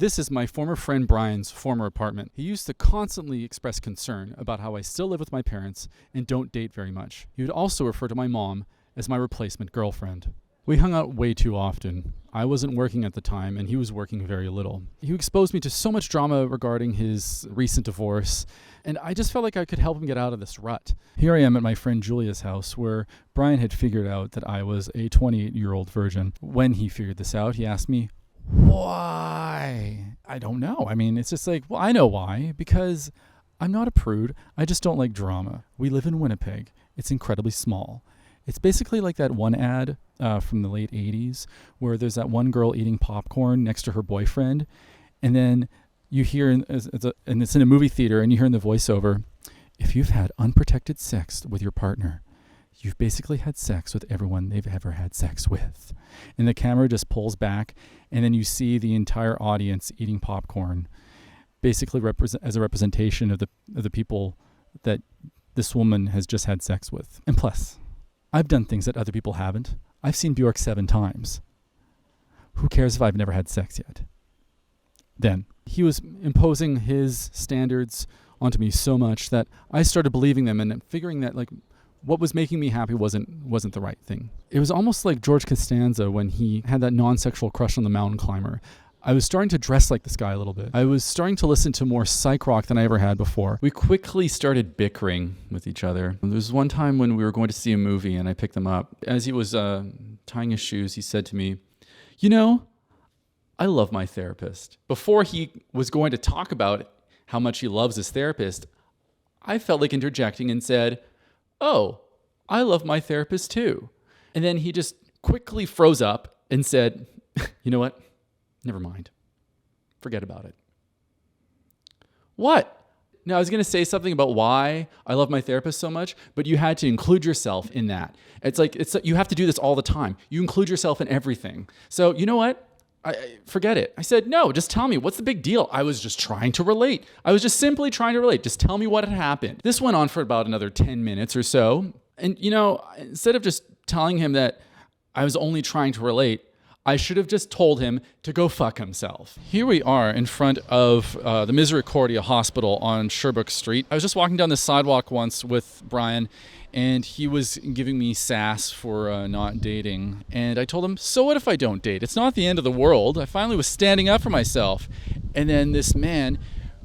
This is my former friend Brian's former apartment. He used to constantly express concern about how I still live with my parents and don't date very much. He would also refer to my mom as my replacement girlfriend. We hung out way too often. I wasn't working at the time, and he was working very little. He exposed me to so much drama regarding his recent divorce, and I just felt like I could help him get out of this rut. Here I am at my friend Julia's house, where Brian had figured out that I was a 28-year-old virgin. When he figured this out, he asked me, why? I don't know. I mean, it's just like, well, I know why. Because I'm not a prude. I just don't like drama. We live in Winnipeg. It's incredibly small. It's basically like that one ad from the late 80s where there's that one girl eating popcorn next to her boyfriend. And then you hear, and it's in a movie theater, and you hear in the voiceover, if you've had unprotected sex with your partner, you've basically had sex with everyone they've ever had sex with. And the camera just pulls back, and then you see the entire audience eating popcorn, basically as a representation of the people that this woman has just had sex with. And plus, I've done things that other people haven't. I've seen Bjork 7 times. Who cares if I've never had sex yet? Then, he was imposing his standards onto me so much that I started believing them and figuring that like what was making me happy wasn't the right thing. It was almost like George Costanza when he had that non-sexual crush on the mountain climber. I was starting to dress like this guy a little bit. I was starting to listen to more psych rock than I ever had before. We quickly started bickering with each other. There was one time when we were going to see a movie and I picked him up. As he was tying his shoes, he said to me, "You know, I love my therapist." Before he was going to talk about how much he loves his therapist, I felt like interjecting and said, "Oh, I love my therapist too." And then he just quickly froze up and said, "You know what? Never mind. Forget about it." What? Now, I was going to say something about why I love my therapist so much, but you had to include yourself in that. It's like you have to do this all the time. You include yourself in everything. So, you know what? Forget it. I said, no, just tell me. What's the big deal? I was just trying to relate. I was just simply trying to relate. Just tell me what had happened. This went on for about another 10 minutes or so. And, you know, instead of just telling him that I was only trying to relate, I should have just told him to go fuck himself. Here we are in front of the Misericordia Hospital on Sherbrooke Street. I was just walking down the sidewalk once with Brian, and he was giving me sass for not dating. And I told him, so what if I don't date? It's not the end of the world. I finally was standing up for myself. And then this man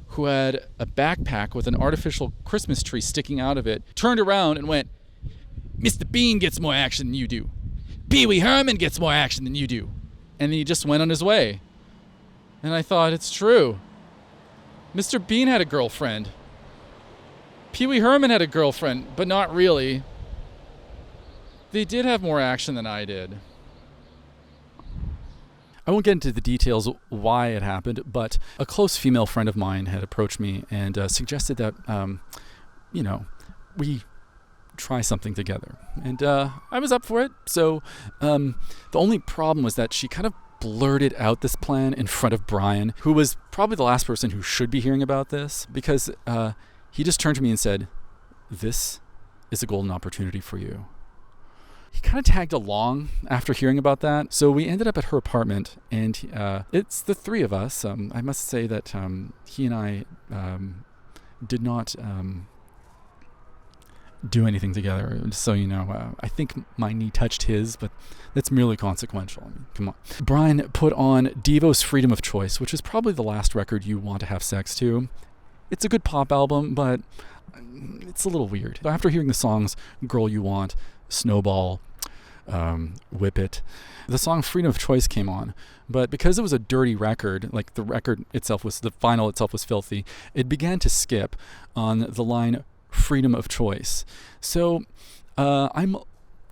who had a backpack with an artificial Christmas tree sticking out of it turned around and went, "Mr. Bean gets more action than you do. Pee Wee Herman gets more action than you do." And he just went on his way. And I thought, it's true. Mr. Bean had a girlfriend. Pee Wee Herman had a girlfriend, but not really. They did have more action than I did. I won't get into the details why it happened, but a close female friend of mine had approached me and suggested that, we try something together. And I was up for it. So the only problem was that she kind of blurted out this plan in front of Brian, who was probably the last person who should be hearing about this, because he just turned to me and said, "This is a golden opportunity for you." He kind of tagged along after hearing about that. So we ended up at her apartment, and it's the three of us. I must say that he and I did not do anything together. So, you know, I think my knee touched his, but that's merely consequential. I mean, come on. Brian put on Devo's Freedom of Choice, which is probably the last record you want to have sex to. It's a good pop album, but it's a little weird. After hearing the songs Girl You Want, Snowball, Whip It, the song Freedom of Choice came on. But because it was a dirty record, like the vinyl itself was filthy, it began to skip on the line Freedom of Choice. So I'm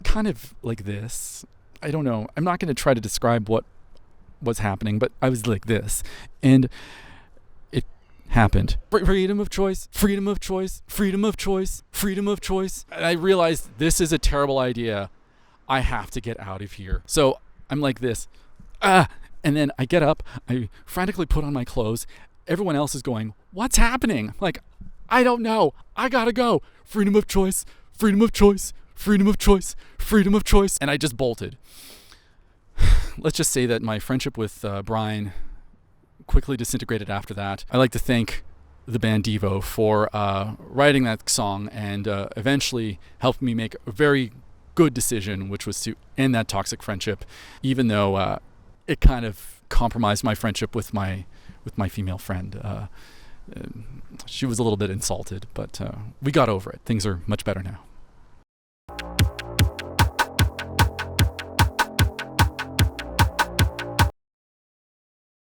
kind of like this. I don't know. I'm not going to try to describe what was happening, but I was like this. And it happened. Freedom of choice, freedom of choice, freedom of choice, freedom of choice. And I realized this is a terrible idea. I have to get out of here. So I'm like this. And then I get up. I frantically put on my clothes. Everyone else is going, "What's happening?" I'm like, I don't know. I gotta go. Freedom of choice, freedom of choice, freedom of choice, freedom of choice. And I just bolted. Let's just say that my friendship with Brian quickly disintegrated after that. I'd like to thank the band Devo for writing that song and eventually helping me make a very good decision, which was to end that toxic friendship, even though it kind of compromised my friendship with my female friend. She was a little bit insulted, but we got over it. Things are much better now.